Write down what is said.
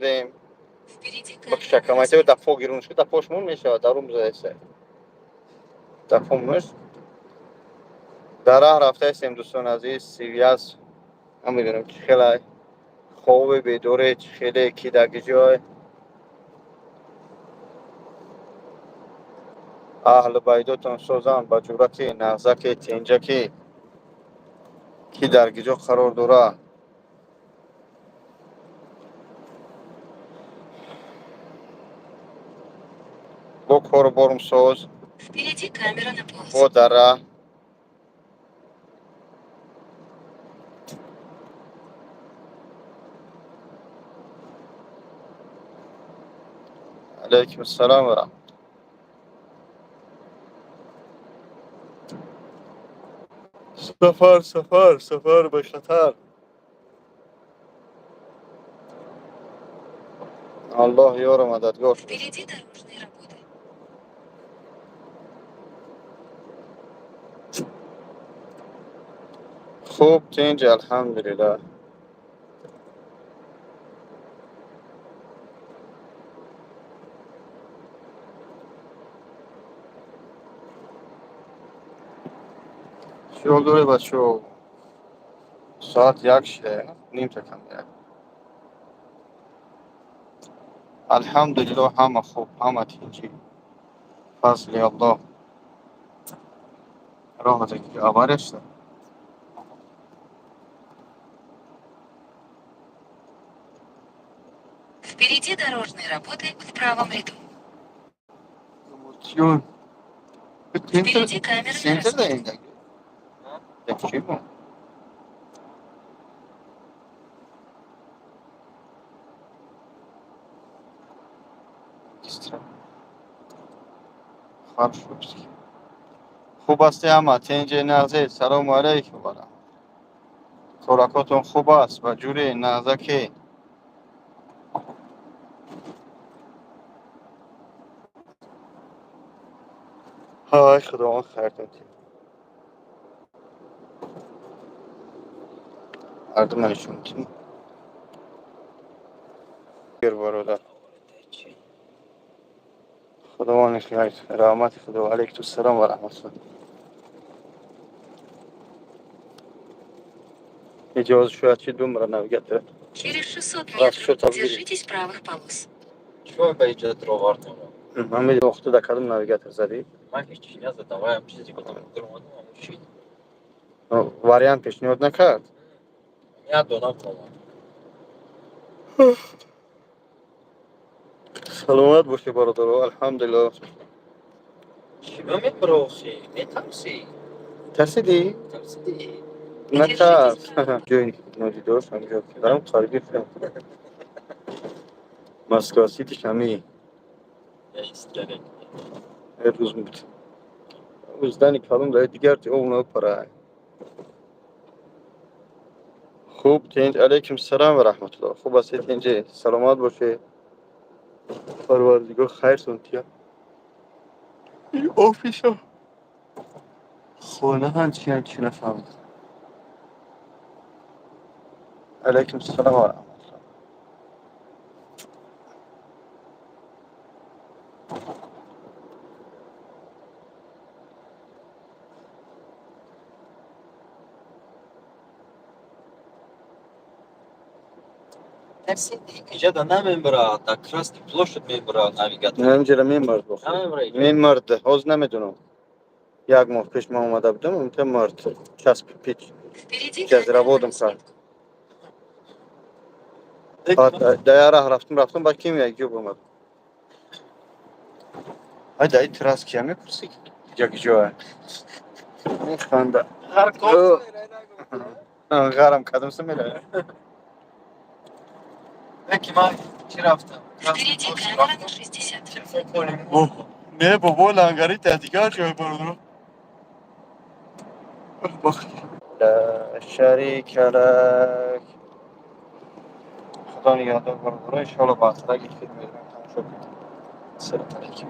بریم بخشکامایته دفعه گیرون شد دفعهشمون میشه دارم زایسته دفعهمش در راه رفته هستیم دوستان عزیز سیویاس هم میدونم چه خیلی خوبه بدوره چه خیلی کی در جای اهل بیدوتان سوزان با جورتی نغزکی تینجکی کی در گیجو قرار دوره با کار برم سوز با در راه علیکم السلام و رحمت سفر به خطر الله یار مددگار شد خوب تینج الحمدلله شو دوره بچو ساعت یک شده نیم تکم یک الحمدلله همه خوب همه تینجی فضل الله راه دیگه آوارش ده Впереди дорожные работы в правом ряду. Emosyon. Впереди камера на Center da развод. ainda. Deve ser bom. Харшовский. خوب است اما تنج نغزه سلام علیکم برم خوراکاتون خوب است و جوری نغزه که های خدا خیر کنید اردمانشون تیم بیر برادر خداوند خیر رحمت خدا علیکم السلام و رحمت الله اجازه شاید چی دوم را نوگت Через 600 Хорошо, метров там держитесь правых полос. Чего поезжает дрова артема? من می وقت در کدوم نوگت زدی من هیچ не задаваем чизи потом дрова мужчине. واریانت پیشنهاد نکرد Я донам дома. سلامت باشی برادر الحمدلله Чего мне броси? Не такси. ترسیدی؟ Такси. نترس جوی نادیداش همجا دارم خارجی فیلم مسکاسیتش همی Я истерик. روز بود روزدانی کلم داره دیگر تی اونو پره خوب تینج علیکم السلام و رحمت الله خوب است تینج سلامت باشه پروردگار خیر سنتیا این آفیسا خونه هنچی نفهمید علیکم السلام و رحمت Такси кижа да намебра, та Красный площадь мебра навигатор. نمیجره میمرد بخور Намебра. میمرد حوز نمیدونم یک ماه پیش ما اومده بودم اون تا مرد چسب پیچ Впереди که از камера на ربودم کرد разведку. در راه رفتم با کیم یک جوب اومد های دایی تراس کیا میپرسی یک جوه میخنده هر کار غرم کدوم سمیره Peki man چی رفتم؟ Впереди камера на 60. تلفن کنیم. نه بابا لنگری تحتیگاه جای برادر لا شریک لک خدا نگهدار برادر انشاءالله با اصلا یک فیلم میرم تماشا کنیم السلام علیکم